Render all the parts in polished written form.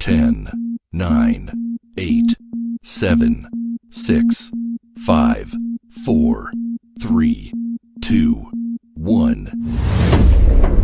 10, 9, 8, 7, 6, 5, 4, 3, 2, 1.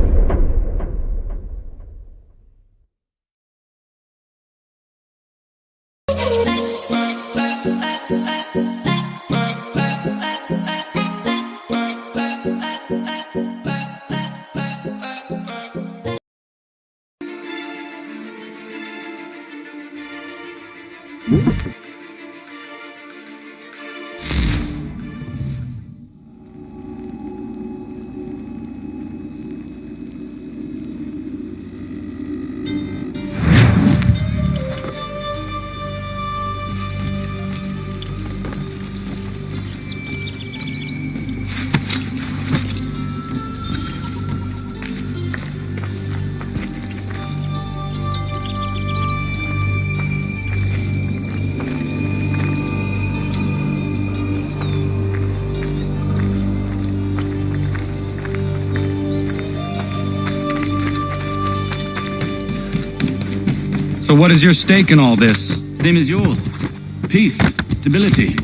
So what is your stake in all this? Same as yours. Peace, stability.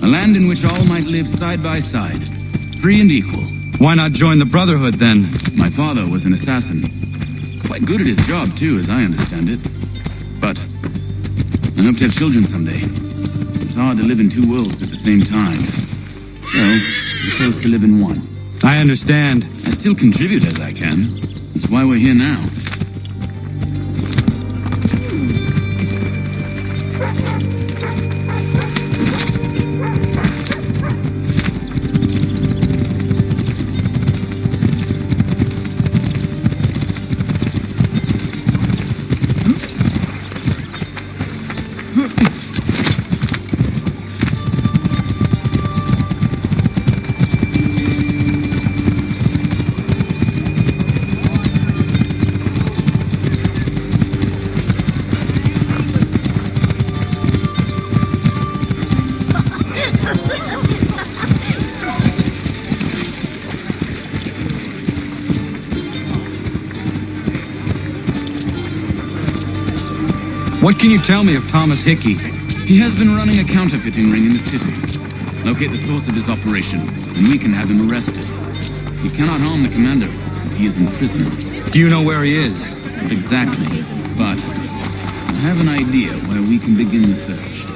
A land in which all might live side by side, free and equal. Why not join the Brotherhood then? My father was an assassin. Quite good at his job too, as I understand it. But I hope to have children someday. It's hard to live in two worlds at the same time. So, we chose to live in one. I understand. I still contribute as I can. That's why we're here now. What can you tell me of Thomas Hickey? He has been running a counterfeiting ring in the city. Locate the source of his operation, and we can have him arrested. We cannot harm the commander if he is in prison. Do you know where he is? Not exactly, but I have an idea where we can begin the search.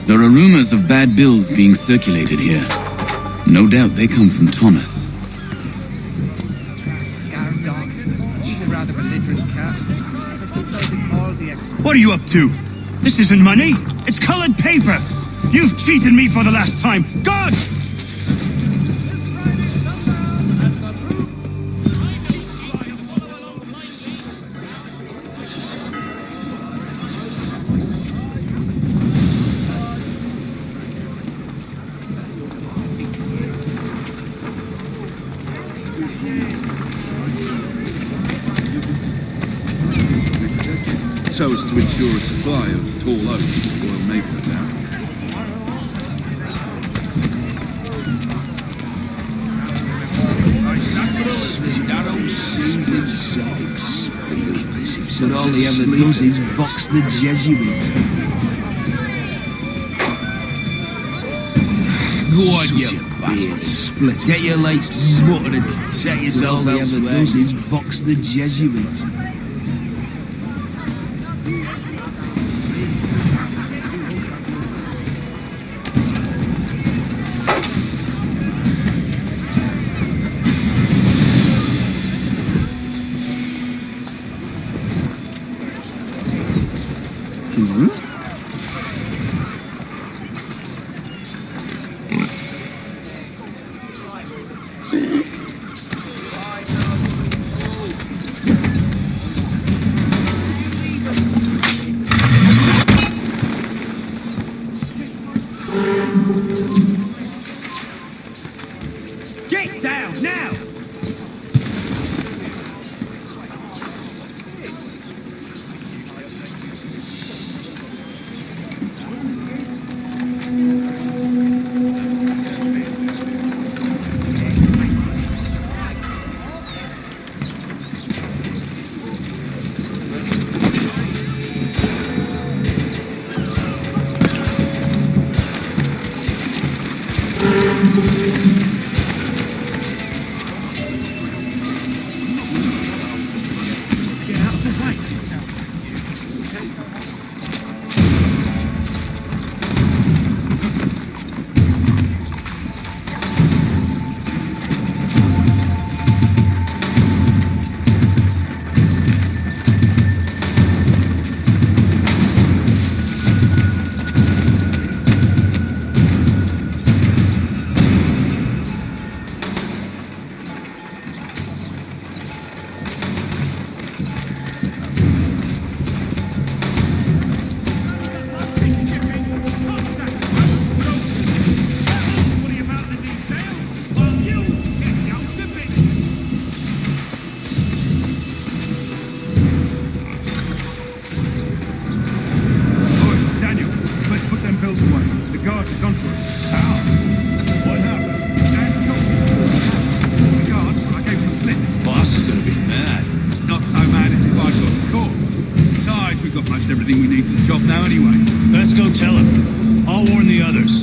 There are rumors of bad bills being circulated here. No doubt they come from Thomas. What are you up to? This isn't money. It's colored paper. You've cheated me for the last time. God! So as to ensure a supply of tall oak for a maple down. But all he ever does is box the Jesuit. Go on, you bastard. Get your legs muttered and set yourself elsewhere. All he ever does is box the Jesuit. Everything we need for the job now anyway. Let's go tell him. I'll warn the others.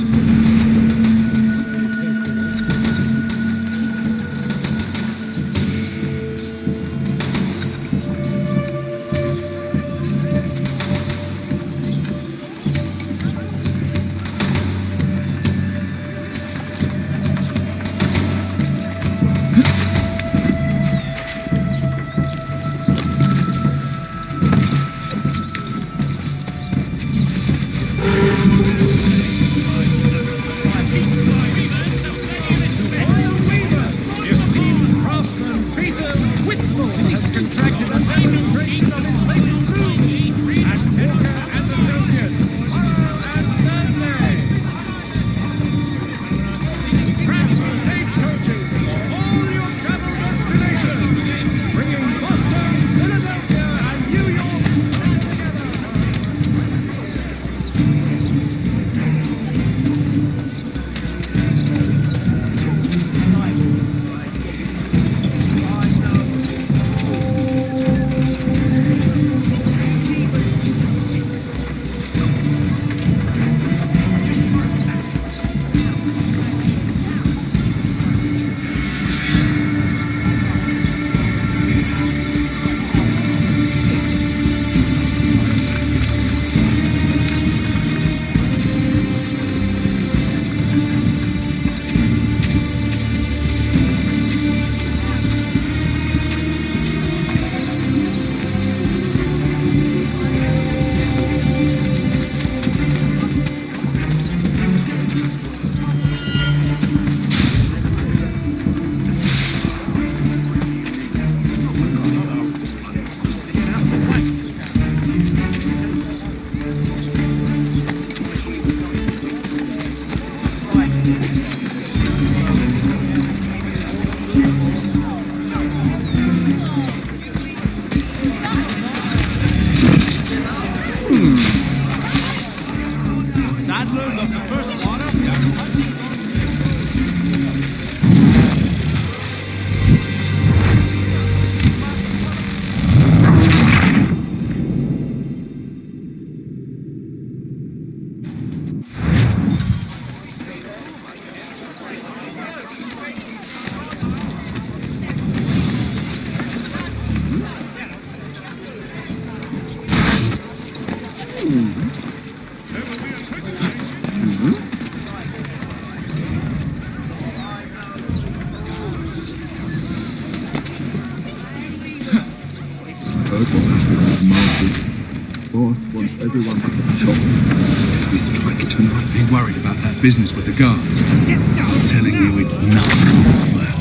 Everyone back at the shop. If we strike tonight, be worried about that business with the guards. I'm telling you, it's nothing. Well.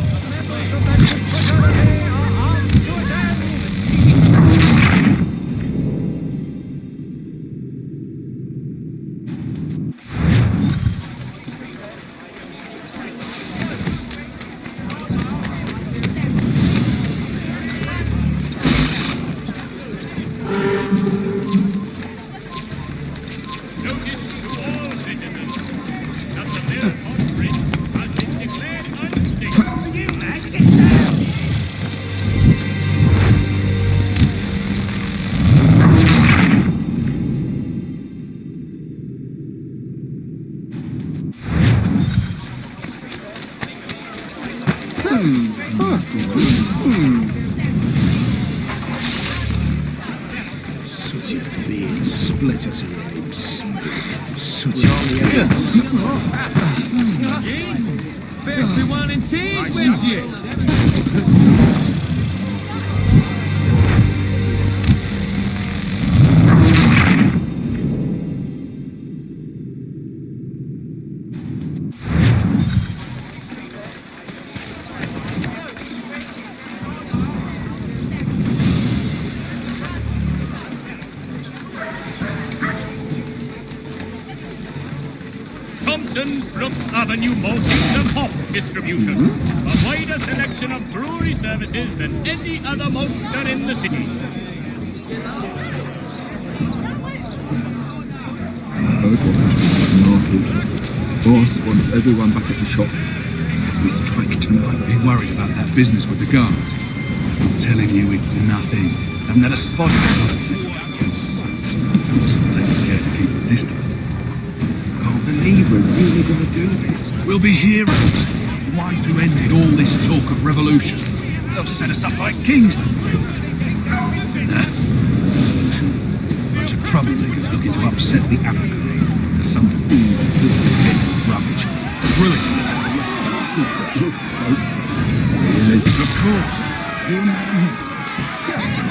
Such a beard splitters of ribs. Such a First we want in teas, would you? Thompson's Brook Avenue Maltings and Hop Distribution. A wider selection of brewery services than any other maltster in the city. Heard what happened Northwood. Boss wants everyone back at the shop. Says we strike tonight. Be worried about that business with the guards. I'm telling you, it's nothing. I've never spotted it. Just taking care to keep the distance. Can't believe we're really going to do this. We'll be heroes. Why do ended all this talk of revolution? They'll set us up like kings. Bunch of troublemakers looking to upset the apple cart. There's some bit of rubbish. Brilliant. Of course.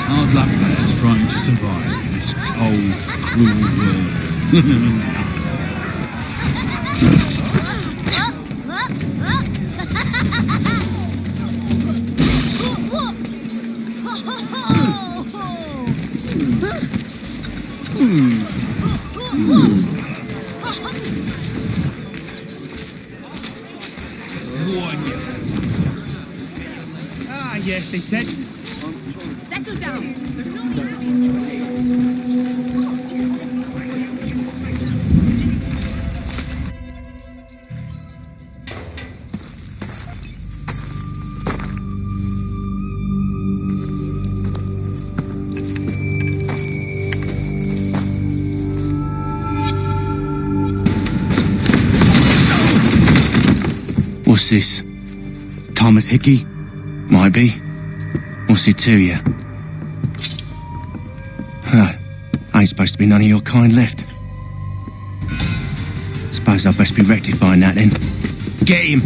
Hard luck, lads, trying to survive in this cold, cruel world. Ah, yes, they said. Settle down. There's no need. What's this? Thomas Hickey? Might be. What's it to you? Huh. Ain't supposed to be none of your kind left. Suppose I'd best be rectifying that then. Get him!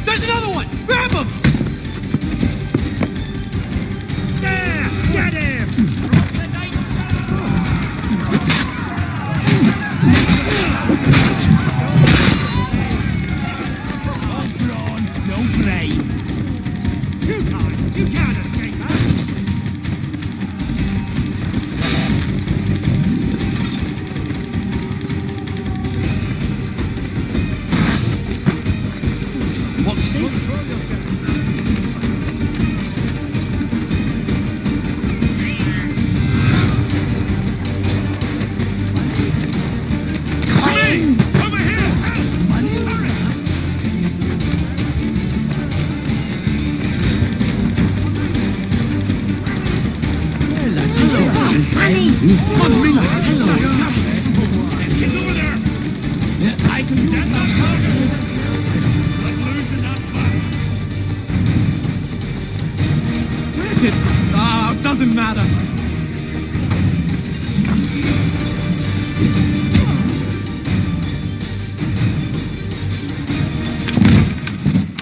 There's another one! Grab him! There! Get him! No brain. You can't escape us. What's this? Over here! Get over there! I can get that person! But losing that fight. Ah, doesn't matter.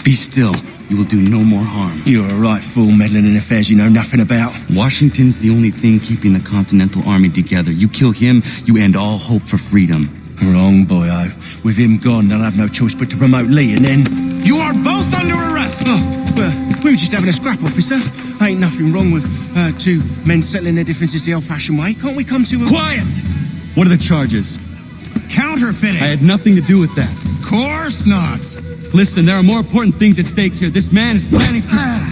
Be still. You will do no more harm. You're a right fool meddling in affairs you know nothing about. Washington's the only thing keeping the Continental Army together. You kill him, you end all hope for freedom. Wrong, boyo. With him gone, they'll have no choice but to promote Lee, and then... You are both under arrest! Oh, well, we were just having a scrap, officer. Ain't nothing wrong with two men settling their differences the old-fashioned way. Can't we come to a... Quiet! What are the charges? Counterfeiting! I had nothing to do with that. Course not! Listen, there are more important things at stake here. This man is planning to...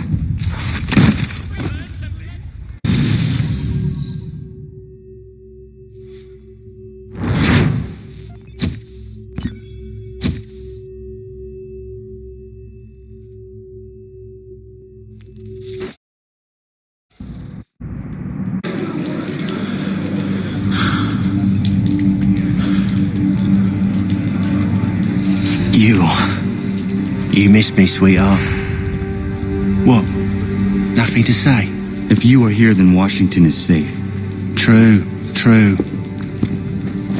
You miss me, sweetheart. What? Nothing to say? If you are here, then Washington is safe. True.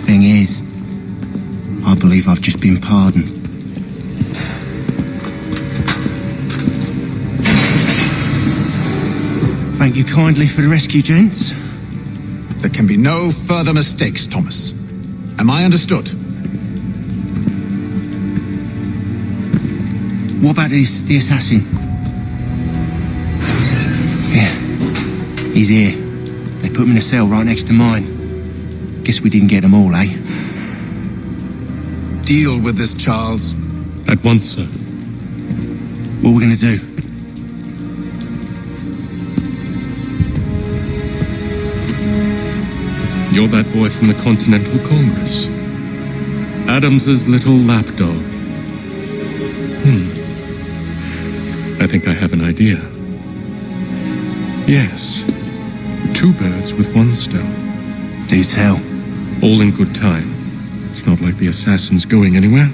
Thing is, I believe I've just been pardoned. Thank you kindly for the rescue, gents. There can be no further mistakes, Thomas. Am I understood? What about the assassin? Yeah, he's here. They put him in a cell right next to mine. Guess we didn't get them all, eh? Deal with this, Charles. At once, sir. What are we gonna do? You're that boy from the Continental Congress. Adams's little lapdog. I think I have an idea. Yes. 2 birds with 1 stone. Do tell. All in good time. It's not like the assassin's going anywhere.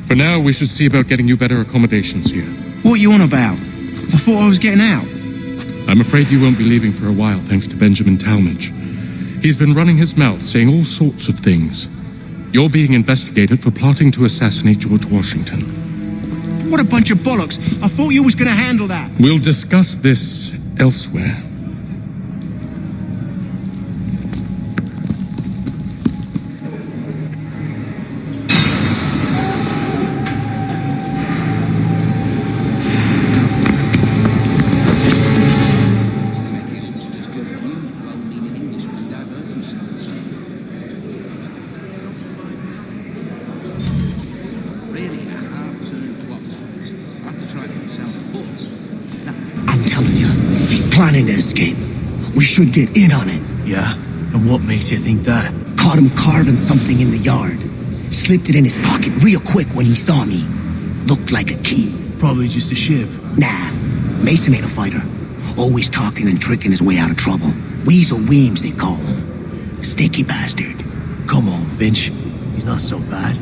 For now, we should see about getting you better accommodations here. What are you on about? I thought I was getting out. I'm afraid you won't be leaving for a while, thanks to Benjamin Talmadge. He's been running his mouth, saying all sorts of things. You're being investigated for plotting to assassinate George Washington. What a bunch of bollocks. I thought you was gonna handle that. We'll discuss this elsewhere. I'm telling you, he's planning to escape. We should get in on it. Yeah? And what makes you think that? Caught him carving something in the yard. Slipped it in his pocket real quick when he saw me. Looked like a key. Probably just a shiv. Nah, Mason ain't a fighter. Always talking and tricking his way out of trouble. Weasel Weems, they call him. Sneaky bastard. Come on, Finch. He's not so bad.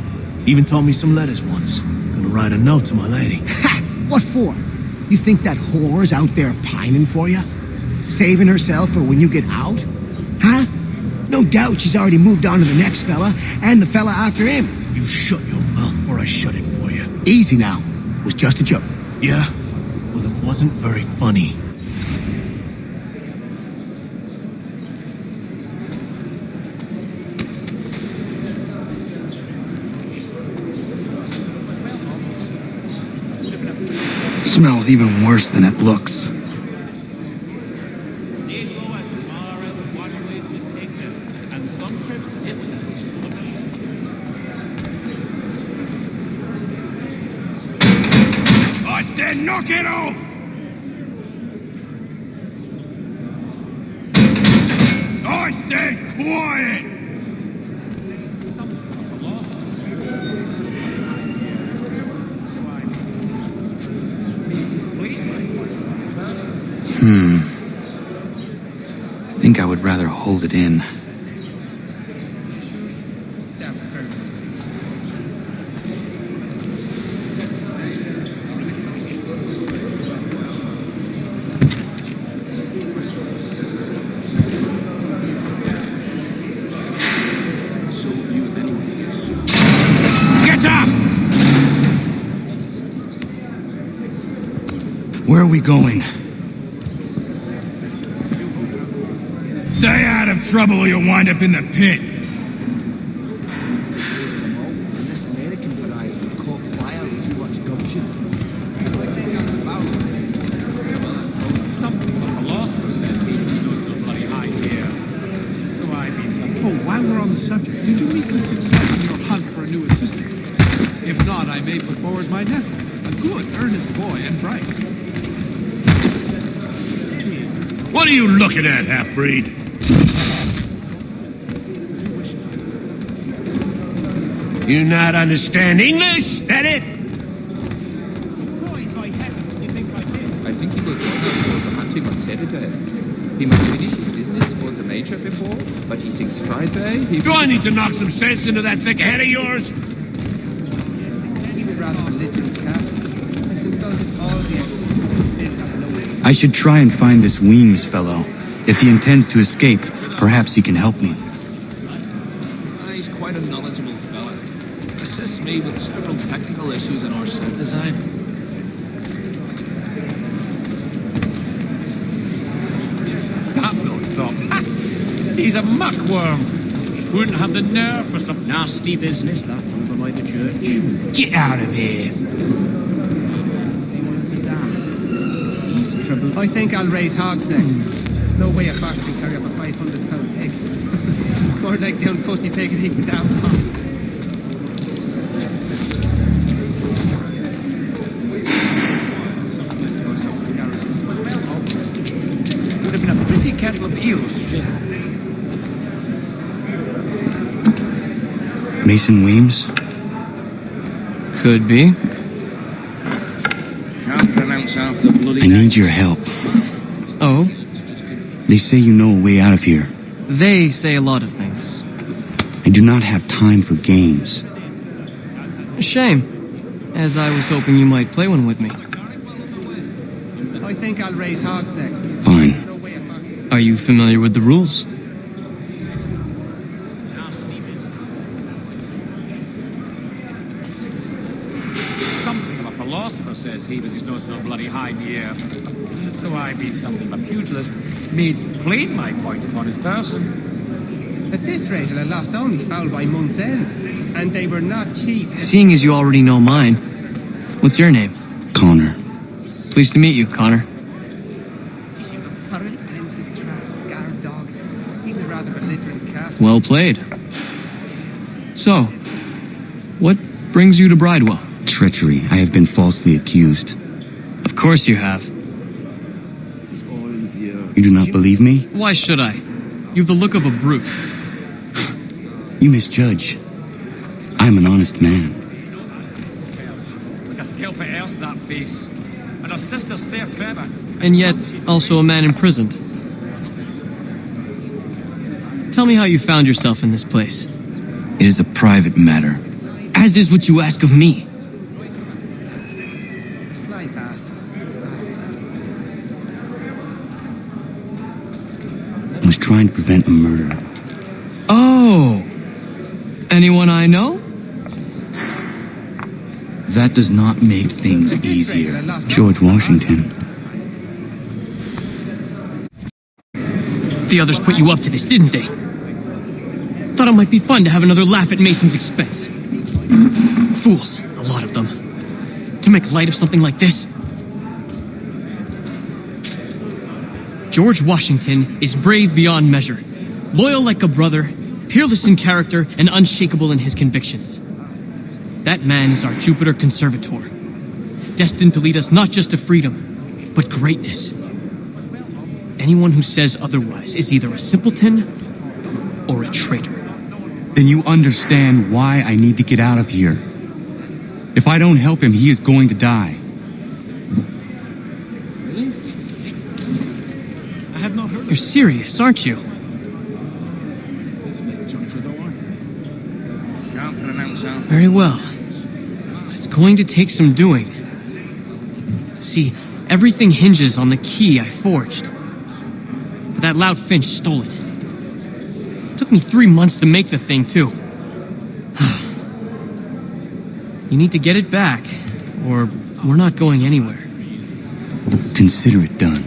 Even taught me some letters once. Gonna write a note to my lady. Ha! What for? You think that whore's out there pining for you? Saving herself for when you get out? Huh? No doubt she's already moved on to the next fella, and the fella after him. You shut your mouth before I shut it for you. Easy now. It was just a joke. Yeah? Well, it wasn't very funny. Smells even worse than it looks. I said knock it off! I said quiet! I think I would rather hold it in. Get up! Where are we going? Stay out of trouble or you'll wind up in the pit. Oh, while we're on the subject, did you meet with success in your hunt for a new assistant? If not, I may put forward my nephew, a good, earnest boy and bright. What are you looking at, half-breed? You not understand English? That it? I think he will join us for the hunting on Saturday. He must finish his business for the major before, but he thinks Friday he... Do I need to knock some sense into that thick head of yours? He would rather live in the castle. I should try and find this Weems fellow. If he intends to escape, perhaps he can help me. He's quite a knowledgeable fella. Assists me with several technical issues in our set design. That milksop. He's a muckworm. Wouldn't have the nerve for some nasty business, that over by the church. Get out of here! He's trouble. I think I'll raise hogs next. No way a fox can carry up a 500-pound pig. More like the unfussy pig and eating down fox. Would have been a pretty kettle of eels, Jim. Mason Weems? Could be. Can't pronounce half the bloody I need your help. Oh? They say you know a way out of here. They say a lot of things. I do not have time for games. A shame, as I was hoping you might play one with me. I think I'll raise hogs next. Fine. No way a fox. Are you familiar with the rules? Something of a philosopher, says he, but he's no so bloody high in the air. So I, being something of a pugilist, made plain my point upon his person. At this rate, I lost only foul by month's end. And they were not cheap. Seeing as you already know mine, what's your name? Connor. Pleased to meet you, Connor. Fences, traps, guard dog. Even a rather belligerent cat. Well played. So, what brings you to Bridewell? Treachery. I have been falsely accused. Of course you have. You do not believe me? Why should I? You've the look of a brute. You misjudge. I am an honest man. Like a scalper else, that face. And her sister's there clever. And yet, also a man imprisoned. Tell me how you found yourself in this place. It is a private matter. As is what you ask of me. Sly bastard. I was trying to prevent a murder. Oh! Anyone I know? That does not make things easier. George Washington. The others put you up to this, didn't they? Thought it might be fun to have another laugh at Mason's expense. Fools, a lot of them. To make light of something like this. George Washington is brave beyond measure, loyal like a brother, peerless in character, and unshakable in his convictions. That man is our Jupiter Conservator, destined to lead us not just to freedom, but greatness. Anyone who says otherwise is either a simpleton or a traitor. Then you understand why I need to get out of here. If I don't help him, he is going to die. Really? I had not heard. You're serious, aren't you? Can't pronounce half. Very well. But it's going to take some doing. See, everything hinges on the key I forged. But that loud Finch stole it. Took me 3 months to make the thing, too. You need to get it back, or we're not going anywhere. Consider it done.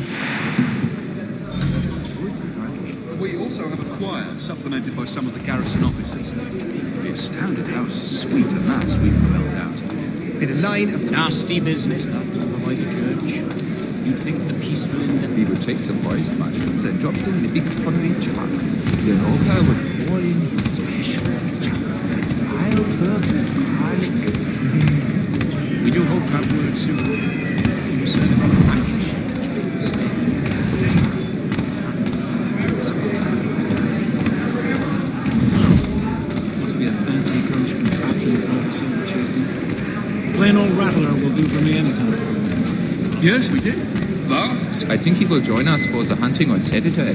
We also have a choir, supplemented by some of the garrison officers. Be astounded how sweet a mass we've built out. With a line of Nasty business, that over by the church. You'd think the peaceful Indian. He would take some rice mushrooms and drop them in a big pottery jug. Then Oka would pour in his specials. Wild herb and garlic. We do hope to have word soon. You said about a package. Must be a fancy French contraption called silver chasing. Plain old rattler will do for me anytime. Yes, we did. But I think he will join us for the hunting on Saturday.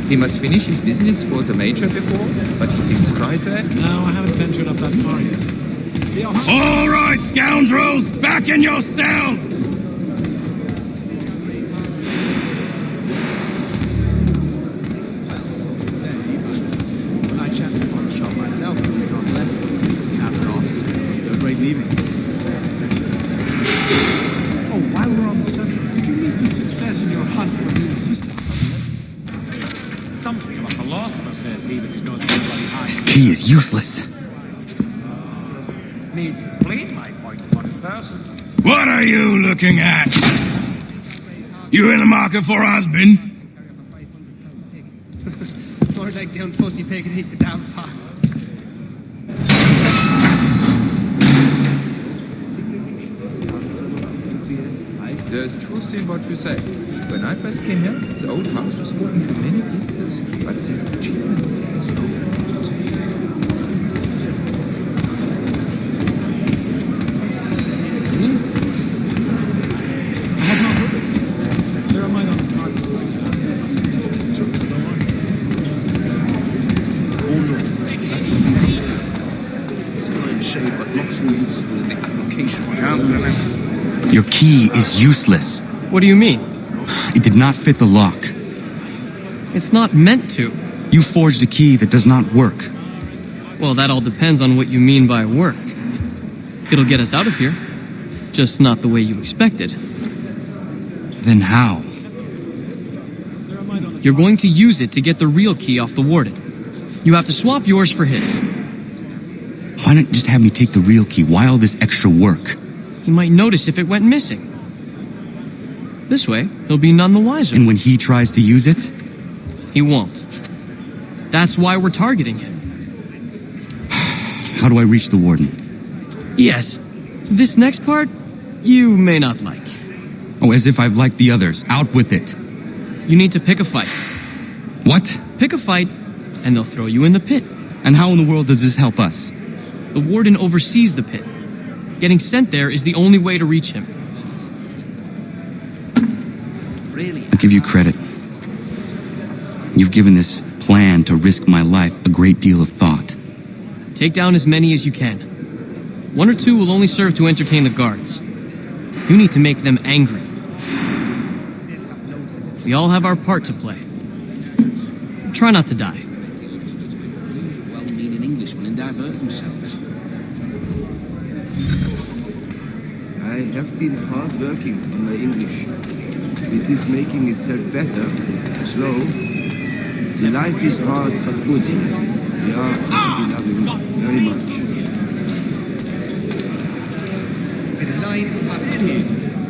He must finish his business for the major before, but he thinks Friday. No, I haven't ventured up that far yet. All right, scoundrels, back in your cells! evenings. Oh, while we're on the subject, did you meet with success in your hunt for a new assistant? Something of a philosopher says he, but he's no so bloody high. This key is useless. Made plain my point upon his person. What are you looking at? You in the market for a husband? More like down fussy pig and eat the damn fox. There's truth in what you say. When I first came here, the old house was full into many pieces, but since the achievements, it is overbuilt. I have not heard of it. There are mine on the target side. Oh no. Sign shade, but not so useful in the application. Your key is useless. What do you mean? It did not fit the lock. It's not meant to. You forged a key that does not work. Well, that all depends on what you mean by work. It'll get us out of here. Just not the way you expected. Then how? You're going to use it to get the real key off the warden. You have to swap yours for his. Why not just have me take the real key? Why all this extra work? He might notice if it went missing. This way, he'll be none the wiser. And when he tries to use it? He won't. That's why we're targeting him. How do I reach the warden? Yes. This next part, you may not like. Oh, as if I've liked the others. Out with it. You need to pick a fight. What? Pick a fight, and they'll throw you in the pit. And how in the world does this help us? The warden oversees the pit. Getting sent there is the only way to reach him. I give you credit. You've given this plan to risk my life a great deal of thought. Take down as many as you can. 1 or 2 will only serve to entertain the guards. You need to make them angry. We all have our part to play. Try not to die. Well-meaning Englishmen and divert themselves. I have been hard working on my English. It is making itself better, slow. The life is hard but good. We are loving very much.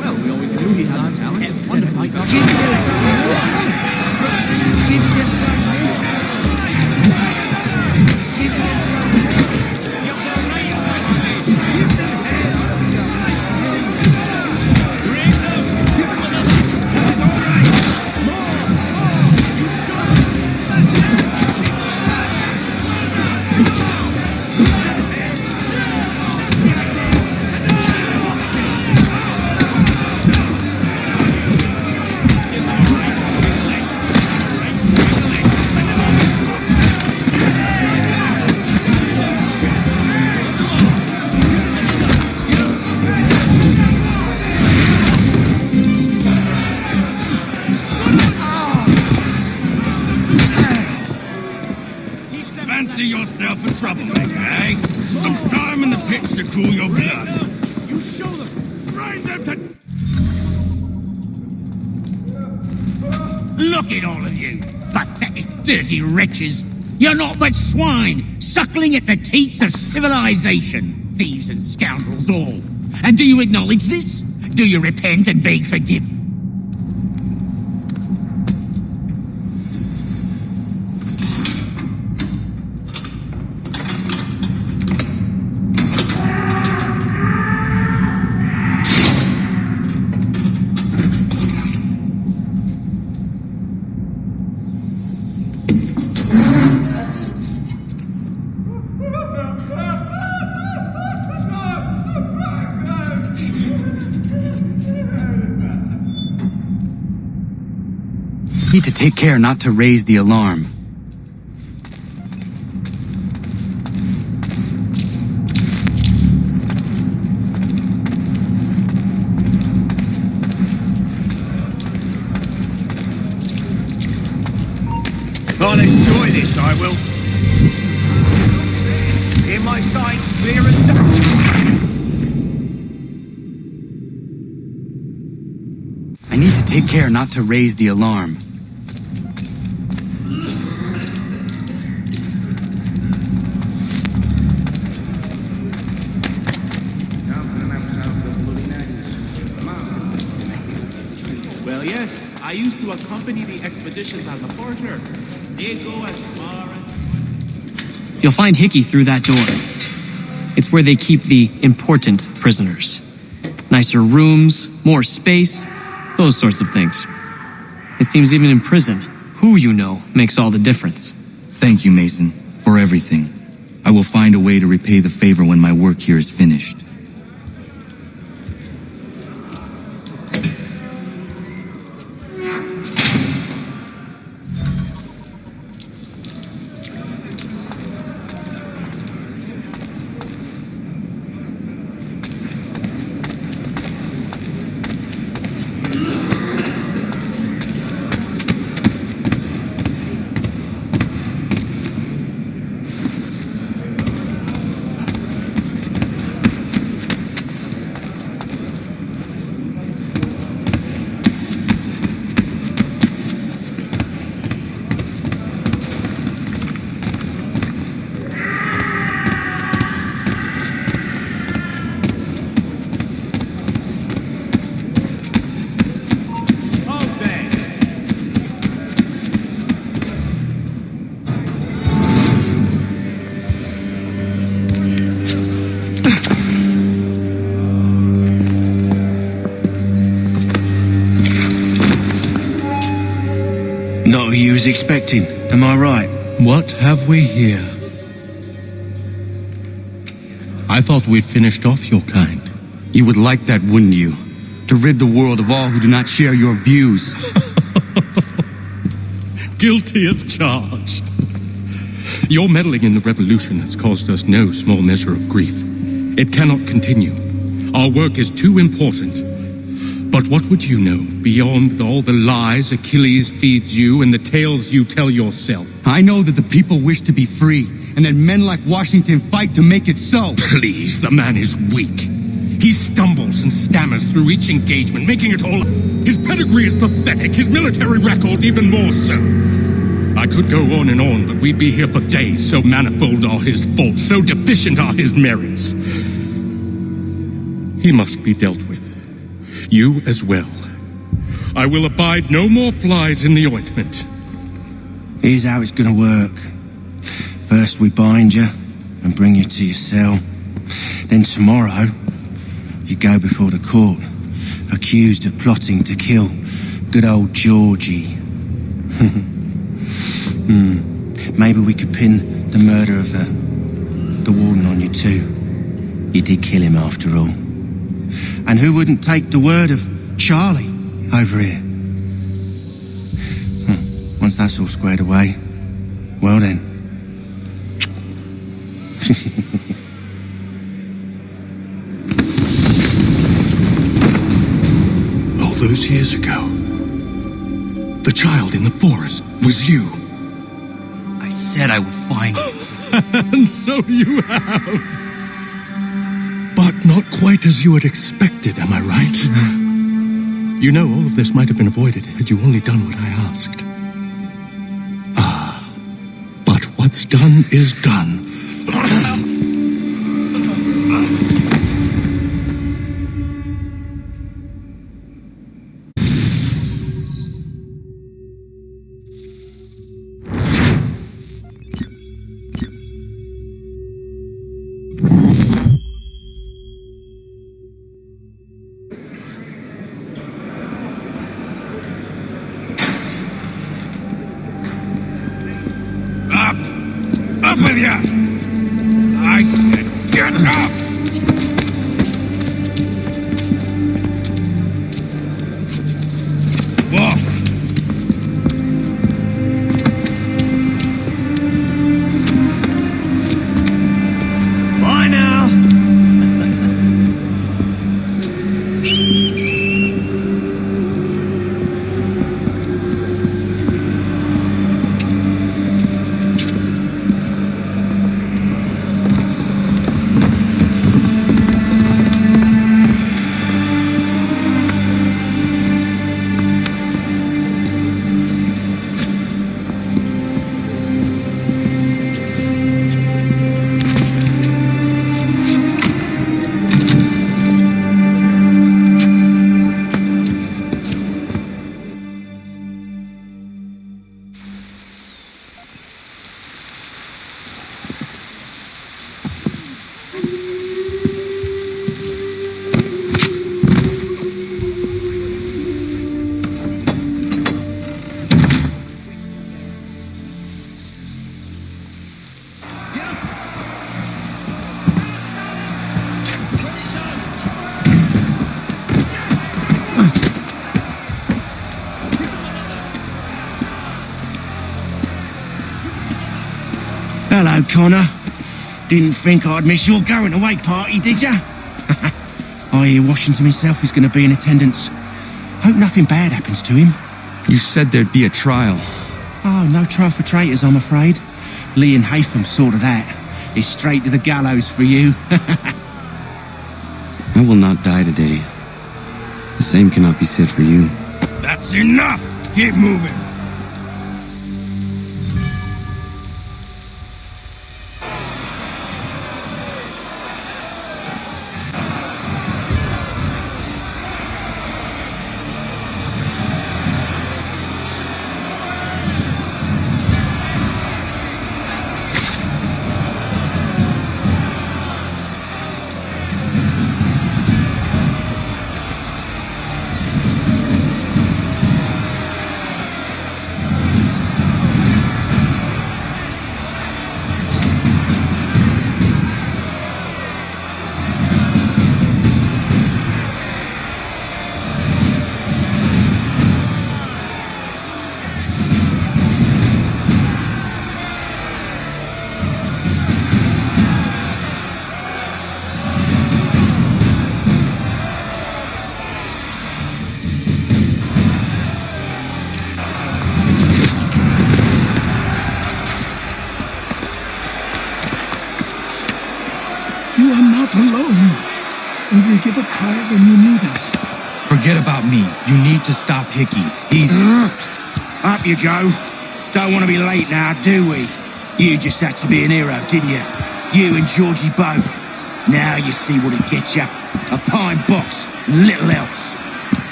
Well, we always knew he had talent. Wonderful. Fancy yourself a troublemaker, eh? Some time in the pit should cool your blood. You show them! Grind them to... Look at all of you, pathetic, dirty wretches. You're not but swine, suckling at the teats of civilization. Thieves and scoundrels all. And do you acknowledge this? Do you repent and beg forgiveness? Need to take care not to raise the alarm. I'll enjoy this, I will. Hear my signs clear as day. need to take care not to raise the alarm. Well, yes, I used to accompany the expeditions as a porter. They'd go as far as... You'll find Hickey through that door. It's where they keep the important prisoners. Nicer rooms, more space, those sorts of things. It seems even in prison, who you know makes all the difference. Thank you, Mason, for everything. I will find a way to repay the favor when my work here is finished. Not who you was expecting, am I right? What have we here? I thought we'd finished off your kind. You would like that, wouldn't you? To rid the world of all who do not share your views. Guilty as charged. Your meddling in the revolution has caused us no small measure of grief. It cannot continue. Our work is too important. But what would you know beyond all the lies Achilles feeds you and the tales you tell yourself? I know that the people wish to be free, and that men like Washington fight to make it so. Please, the man is weak. He stumbles and stammers through each engagement, making it all... His pedigree is pathetic, his military record even more so. I could go on and on, but we'd be here for days, so manifold are his faults, so deficient are his merits. He must be dealt with. You as well. I will abide no more flies in the ointment. Here's how it's gonna work. First we bind you and bring you to your cell. Then tomorrow, you go before the court, accused of plotting to kill good old Georgie. Maybe we could pin the murder of the warden on you too. You did kill him after all. And who wouldn't take the word of Charlie over here? Once that's all squared away, well then. All those years ago, the child in the forest was you. I said I would find you. And so you have. But not quite as you had expected, am I right? You know, all of this might have been avoided had you only done what I asked. But what's done is done. Up with you! I said, get up! Walk! Bye now! Hello, Connor. Didn't think I'd miss your going away party, did ya? I hear Washington himself is going to be in attendance. Hope nothing bad happens to him. You said there'd be a trial. Oh, no trial for traitors, I'm afraid. Lee and Haytham sorted that. It's straight to the gallows for you. I will not die today. The same cannot be said for you. That's enough! Get moving! You are not alone. Only give a cry when you need us. Forget about me. You need to stop Hickey. He's... Up you go. Don't want to be late now, do we? You just had to be an hero, didn't you? You and Georgie both. Now you see what it gets you. A pine box, little else.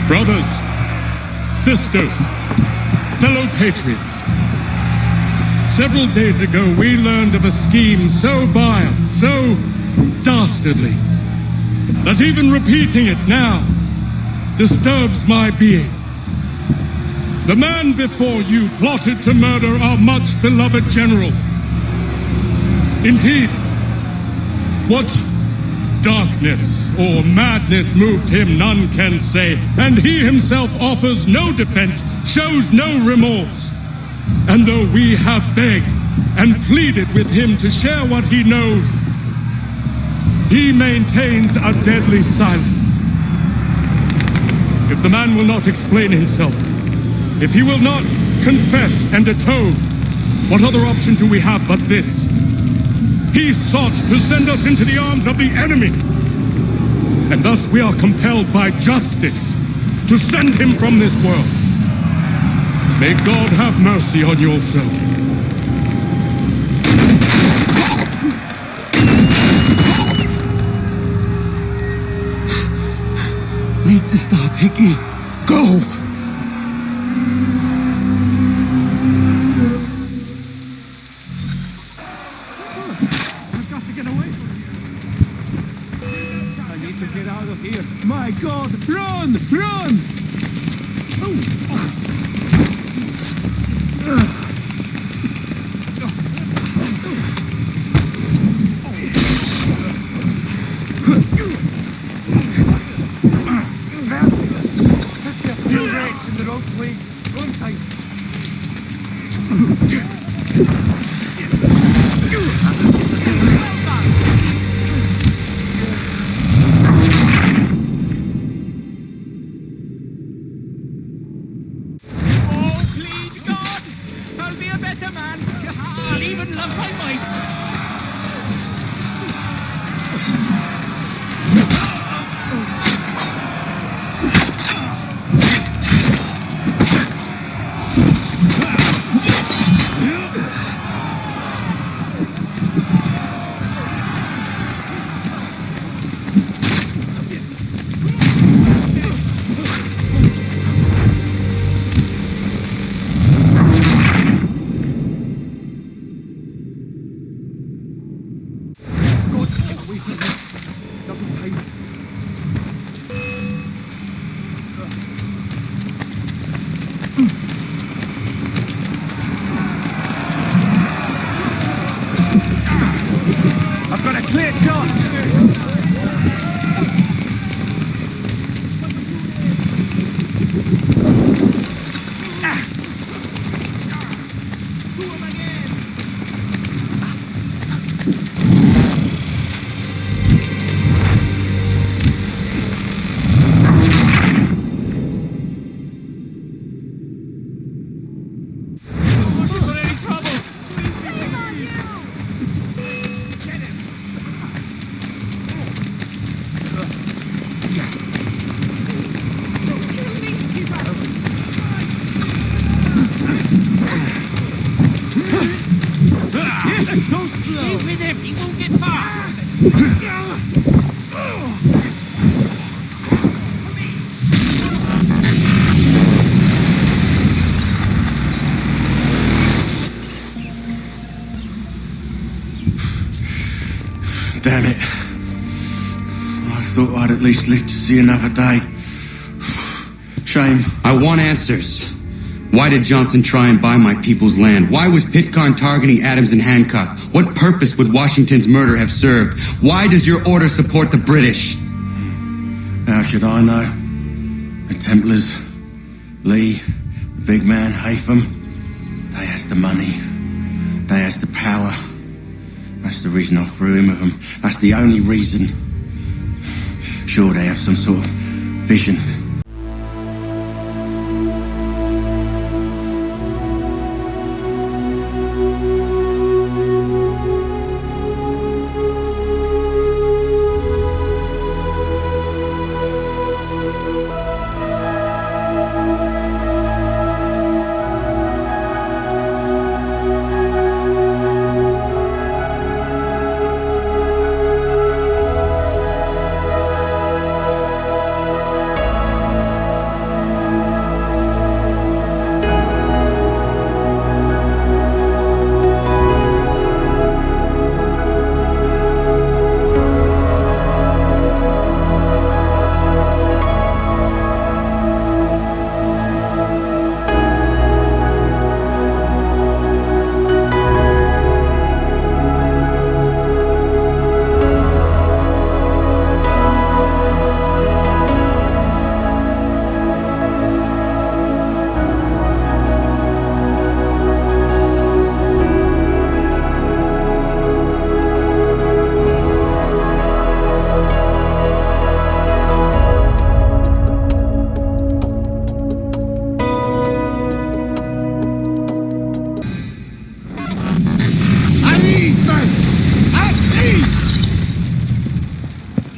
Brothers, sisters, fellow patriots. Several days ago, we learned of a scheme so vile, so dastardly, that even repeating it now disturbs my being. The man before you plotted to murder our much-beloved general. Indeed, what darkness or madness moved him, none can say, and he himself offers no defense, shows no remorse. And though we have begged and pleaded with him to share what he knows, he maintains a deadly silence. If the man will not explain himself, if he will not confess and atone, what other option do we have but this? He sought to send us into the arms of the enemy. And thus we are compelled by justice to send him from this world. May God have mercy on your soul. Need to stop, Hickey. Go! Get out of here! My God! Run! Run! Few breaks in the road, please. Go inside. I've got a clear shot. He's with him. He won't get far. Damn it. I thought I'd at least live to see another day. Shame. I want answers. Why did Johnson try and buy my people's land? Why was Pitcairn targeting Adams and Hancock? What purpose would Washington's murder have served? Why does your order support the British? How should I know? The Templars, Lee, the big man, Haytham, they has the money. They has the power. That's the reason I threw in with them. That's the only reason. Sure, they have some sort of vision.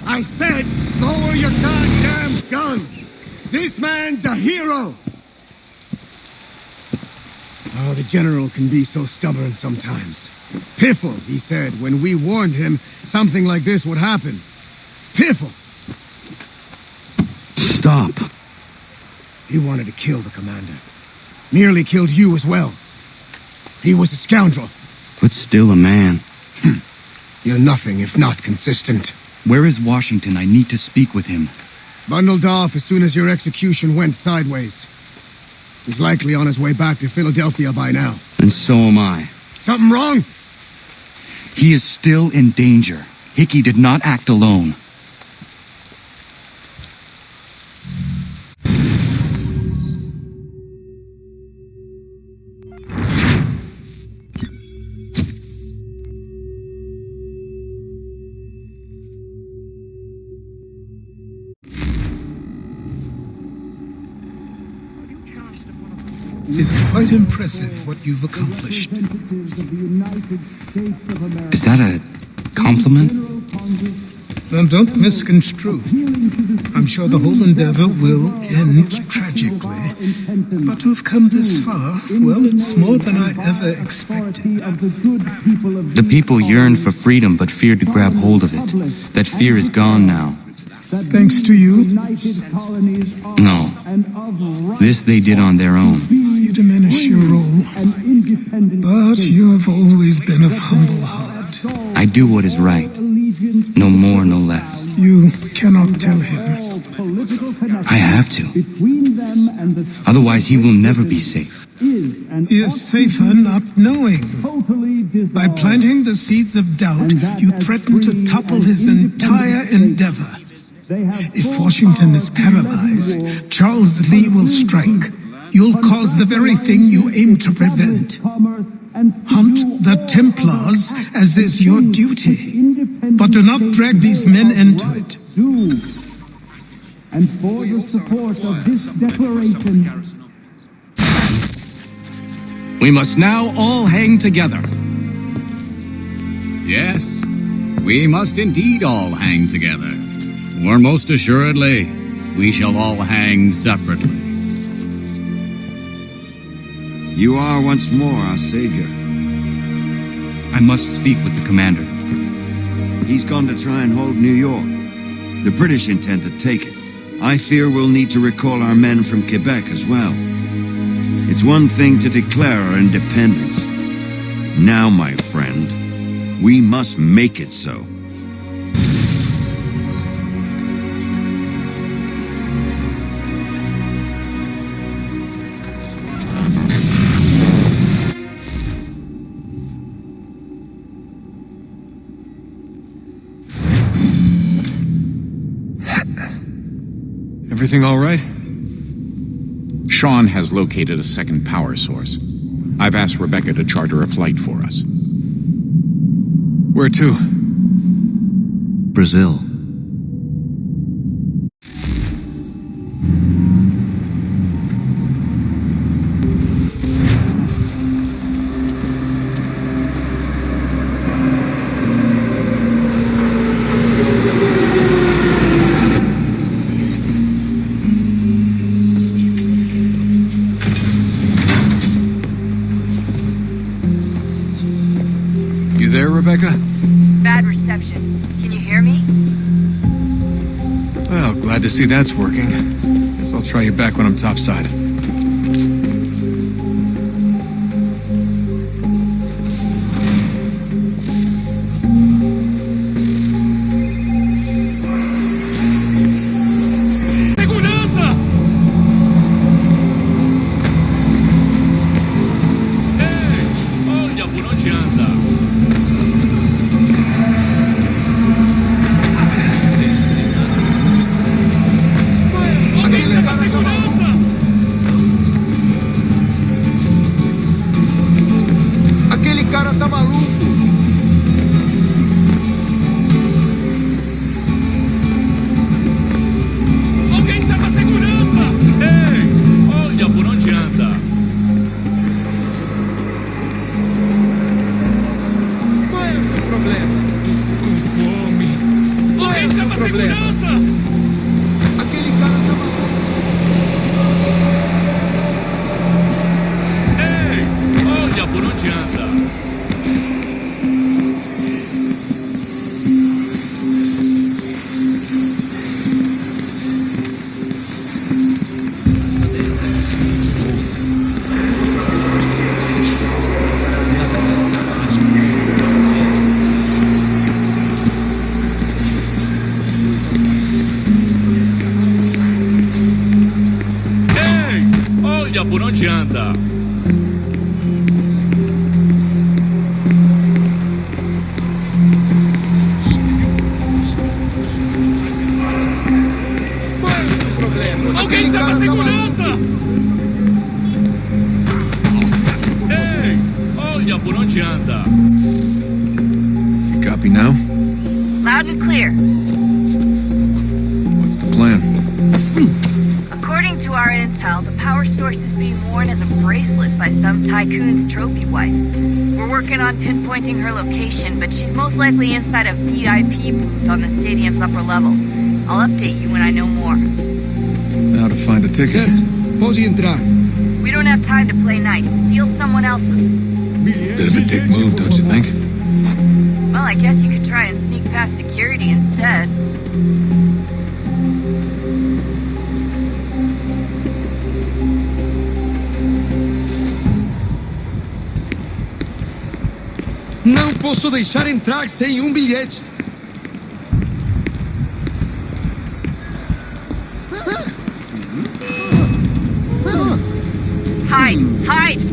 I said, lower your goddamn guns! This man's a hero! Oh, the General can be so stubborn sometimes. Piffle, he said, when we warned him something like this would happen. Piffle! Stop. He wanted to kill the commander. Nearly killed you as well. He was a scoundrel. But still a man. You're nothing if not consistent. Where is Washington? I need to speak with him. Bundled off as soon as your execution went sideways. He's likely on his way back to Philadelphia by now. And so am I. Something wrong? He is still in danger. Hickey did not act alone. It's quite impressive what you've accomplished. Is that a compliment? Now, don't misconstrue. I'm sure the whole endeavor will end tragically. But to have come this far, well, it's more than I ever expected. The people yearned for freedom but feared to grab hold of it. That fear is gone now. Thanks to you? No. This they did on their own. You diminish your role. But you have always been of humble heart. I do what is right. No more, no less. You cannot tell him. I have to. Otherwise he will never be safe. He is safer not knowing. By planting the seeds of doubt, you threaten to topple his entire endeavor. If Washington is paralyzed, Charles Lee will strike. You'll cause the very thing you aim to prevent. Hunt the Templars, as is your duty. But do not drag these men into it. And for the support of this declaration, we must now all hang together. Yes, we must indeed all hang together. Or most assuredly, we shall all hang separately. You are once more our savior. I must speak with the commander. He's gone to try and hold New York. The British intend to take it. I fear we'll need to recall our men from Quebec as well. It's one thing to declare our independence. Now, my friend, we must make it so. Everything all right? Sean has located a second power source. I've asked Rebecca to charter a flight for us. Where to? Brazil. You there, Rebecca? Bad reception. Can you hear me? Well, glad to see that's working. Guess I'll try you back when I'm topside. Por onde anda? Alguém chama a segurança! Ei, olha por onde anda. You copy now? Loud and clear. What's the plan? According to our intel, the power source is being worn as a bracelet by some tycoon's trophy wife. We're working on pinpointing her location, but she's most likely inside a VIP booth on the stadium's upper level. I'll update you when I know more. Now to find a ticket. Pode entrar. We don't have time to play nice. Steal someone else's. Bit of a dick move, don't you think? Well, I guess you could try and sneak past security instead. Não posso deixar entrar sem bilhete. Hide! Hide!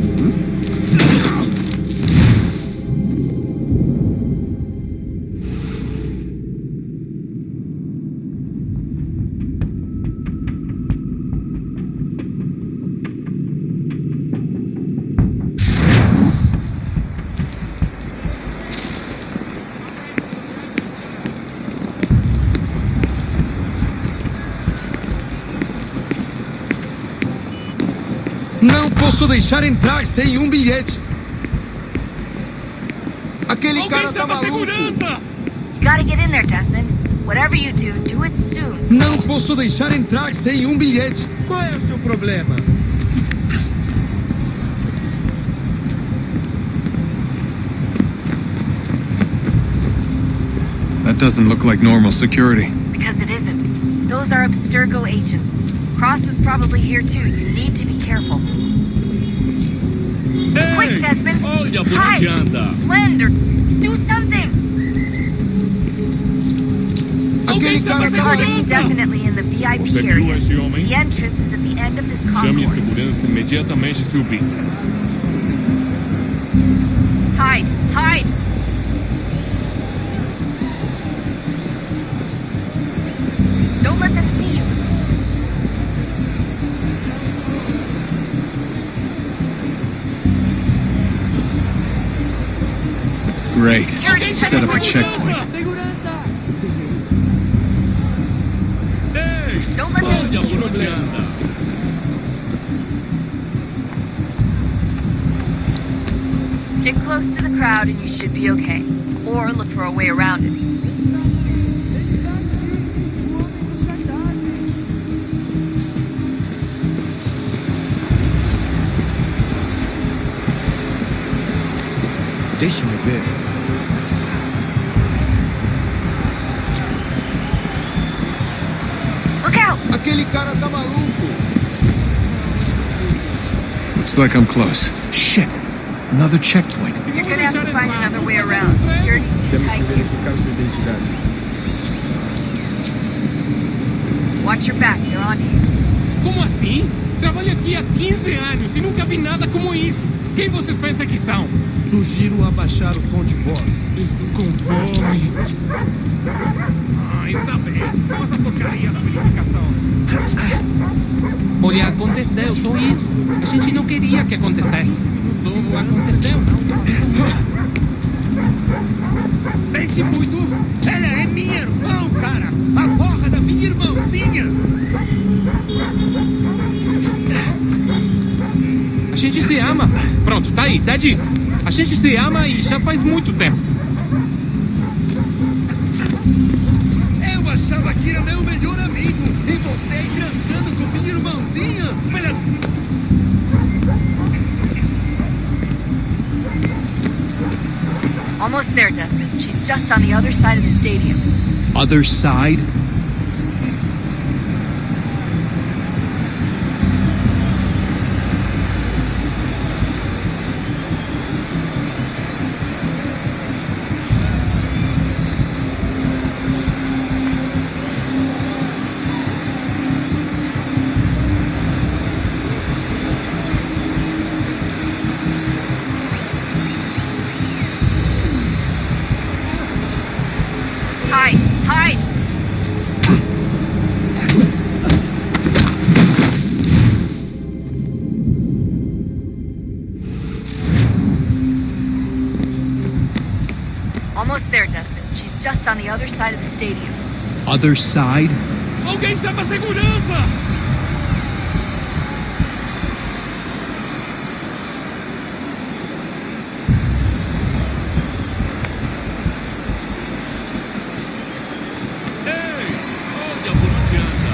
Não posso deixar entrar sem bilhete. Aquele cara tá maluco. You gotta get in there, Desmond. Whatever you do, do it soon. Não posso deixar entrar sem bilhete. Qual é o seu problema? doesn't look like normal security. Because it isn't. Those are Abstergo agents. Cross is probably here too. You need to be careful. Quick, Desmond! Olha por Hide! onde anda! Blend or do something! The car is definitely in the VIP Você viu area. esse homem? The entrance is at the end of this Chame a concourse. segurança imediatamente, Sylvie. Hide! Hide! Don't let them see you. Great. Security Set up a check. checkpoint. Don't let them Olha see por you. onde anda! Stick close to the crowd and you should be okay. Or look for a way around it. Deixa-me ver. Look out! Aquele cara tá maluco. Looks like I'm close. Shit. Another checkpoint. You're gonna have to find another way around. Security's too tight here. Watch your back, they're on you. Como assim? Trabalho aqui há 15 anos e nunca vi nada como isso. Quem vocês pensam que são? Sugiro abaixar o tom de voz. Estou com fome. Está bem. Mas a porcaria da verificação. Olha, aconteceu, só isso. A gente não queria que acontecesse. Só aconteceu. Sente muito? Ela é minha irmã, cara! A porra da minha irmãzinha! A gente se ama. Pronto, tá aí, tá dito. A gente se ama e já faz muito tempo. Eu achava que era meu melhor amigo e você transando com minha irmãzinha? Pelas... Almost there, Desmond. She's just on the other side of the stadium. Other side? Hide! Hide! Almost there, Desmond. She's just on the other side of the stadium. Other side? Alguém chama a segurança! Olha por onde anda!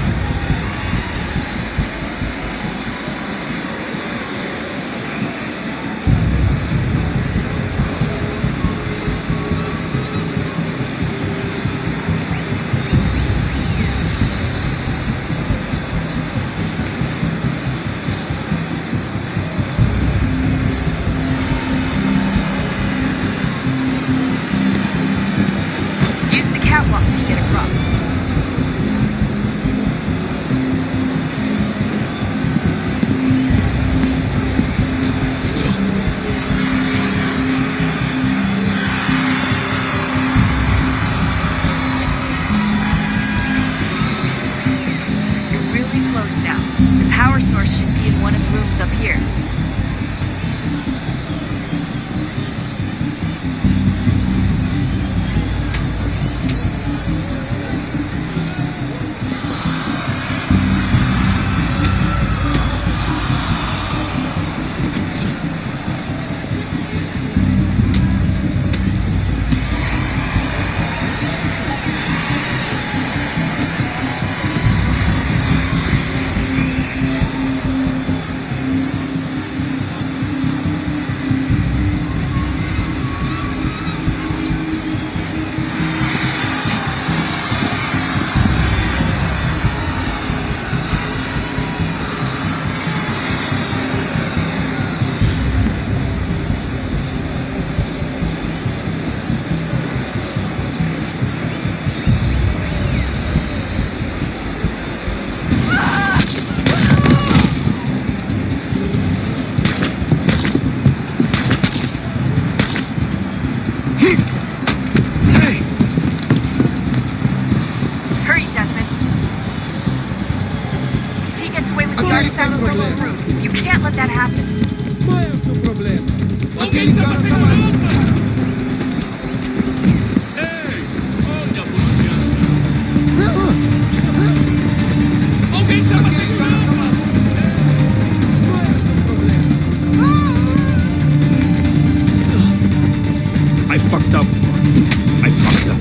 fucked up. I fucked up.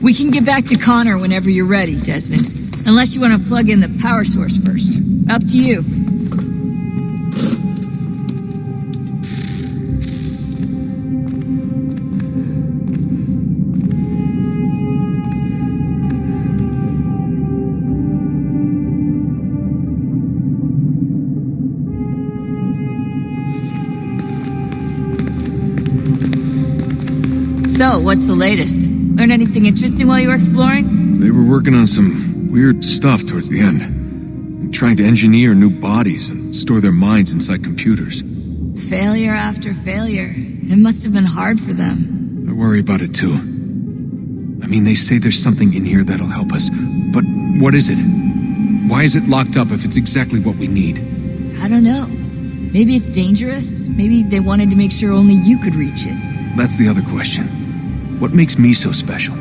We can get back to Connor whenever you're ready, Desmond. Unless you want to plug in the power source first. Up to you. So, what's the latest? Learn anything interesting while you were exploring? They were working on some weird stuff towards the end. Trying to engineer new bodies and store their minds inside computers. Failure after failure. It must have been hard for them. I worry about it too. I mean, they say there's something in here that'll help us. But what is it? Why is it locked up if it's exactly what we need? I don't know. Maybe it's dangerous. Maybe they wanted to make sure only you could reach it. That's the other question. What makes me so special?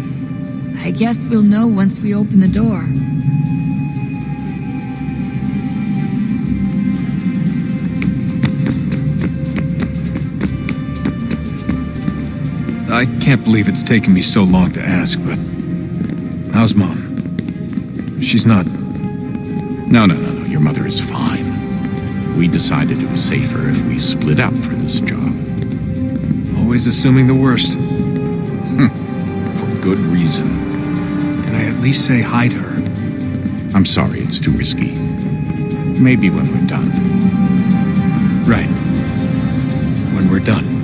I guess we'll know once we open the door. I can't believe it's taken me so long to ask, but... how's Mom? She's not... No. Your mother is fine. We decided it was safer if we split up for this job. Always assuming the worst. For good reason. Can I at least say hi to her? I'm sorry, it's too risky. Maybe when we're done. Right. When we're done.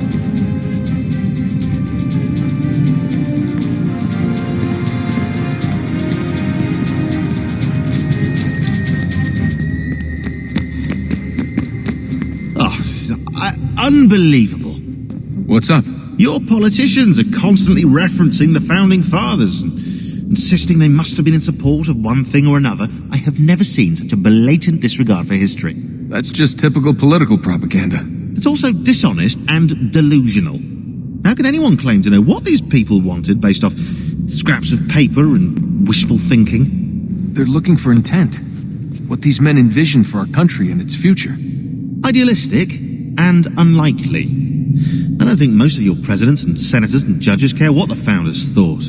unbelievable. What's up? Your politicians are constantly referencing the Founding Fathers and insisting they must have been in support of one thing or another. I have never seen such a blatant disregard for history. That's just typical political propaganda. It's also dishonest and delusional. How can anyone claim to know what these people wanted based off scraps of paper and wishful thinking? They're looking for intent. What these men envision for our country and its future. Idealistic and unlikely. I don't think most of your presidents and senators and judges care what the founders thought.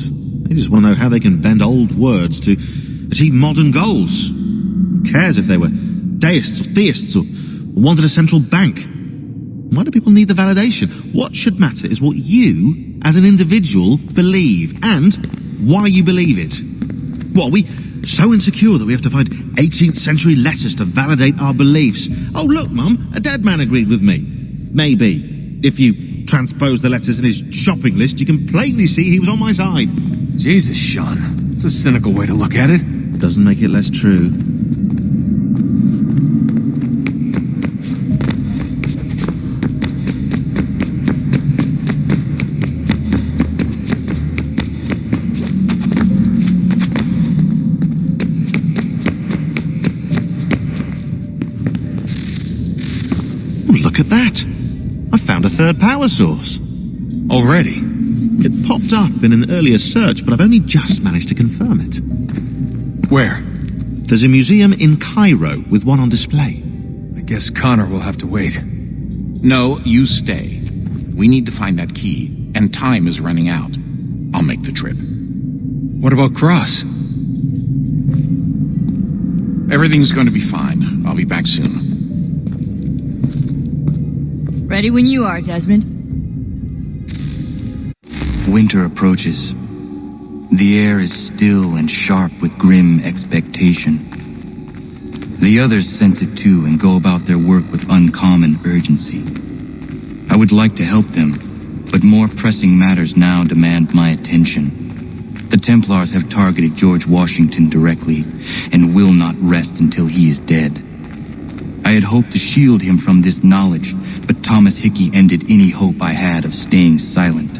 They just want to know how they can bend old words to achieve modern goals. Who cares if they were deists or theists or wanted a central bank? Why do people need the validation? What should matter is what you, as an individual, believe, and why you believe it. What, are we so insecure that we have to find 18th century letters to validate our beliefs? Oh, look, Mum, a dead man agreed with me. Maybe. If you transpose the letters in his shopping list, you can plainly see he was on my side. Jesus, Sean. It's a cynical way to look at it. Doesn't make it less true. Look at that. I found a third power source. Already? It popped up in an earlier search, but I've only just managed to confirm it. Where? There's a museum in Cairo with one on display. I guess Connor will have to wait. No, you stay. We need to find that key, and time is running out. I'll make the trip. What about Cross? Everything's going to be fine. I'll be back soon. Ready when you are, Desmond. Winter approaches. The air is still and sharp with grim expectation. The others sense it too and go about their work with uncommon urgency. I would like to help them, but more pressing matters now demand my attention. The Templars have targeted George Washington directly and will not rest until he is dead. I had hoped to shield him from this knowledge, but Thomas Hickey ended any hope I had of staying silent.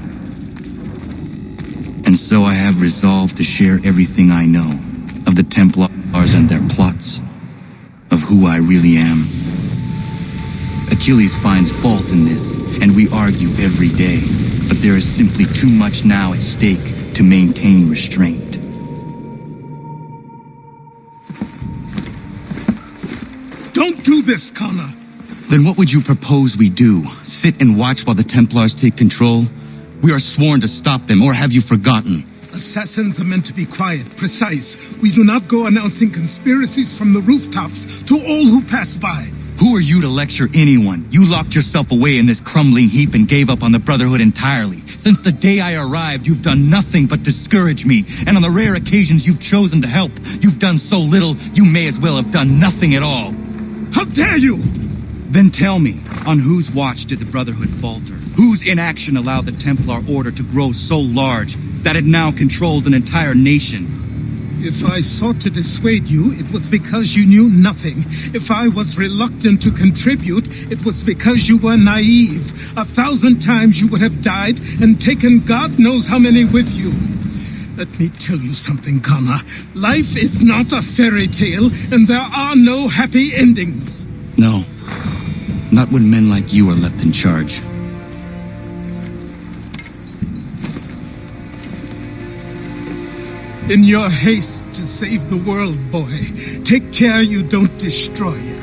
And so I have resolved to share everything I know of the Templars and their plots, of who I really am. Achilles finds fault in this, and we argue every day, but there is simply too much now at stake to maintain restraint. Don't do this, Connor! Then what would you propose we do? Sit and watch while the Templars take control? We are sworn to stop them, or have you forgotten? Assassins are meant to be quiet, precise. We do not go announcing conspiracies from the rooftops to all who pass by. Who are you to lecture anyone? You locked yourself away in this crumbling heap and gave up on the Brotherhood entirely. Since the day I arrived, you've done nothing but discourage me. And on the rare occasions you've chosen to help, you've done so little, you may as well have done nothing at all. How dare you! Then tell me, on whose watch did the Brotherhood falter? Whose inaction allowed the Templar Order to grow so large that it now controls an entire nation? If I sought to dissuade you, it was because you knew nothing. If I was reluctant to contribute, it was because you were naive. 1,000 times you would have died and taken God knows how many with you. Let me tell you something, Connor. Life is not a fairy tale, and there are no happy endings. No. Not when men like you are left in charge. In your haste to save the world, boy, take care you don't destroy it.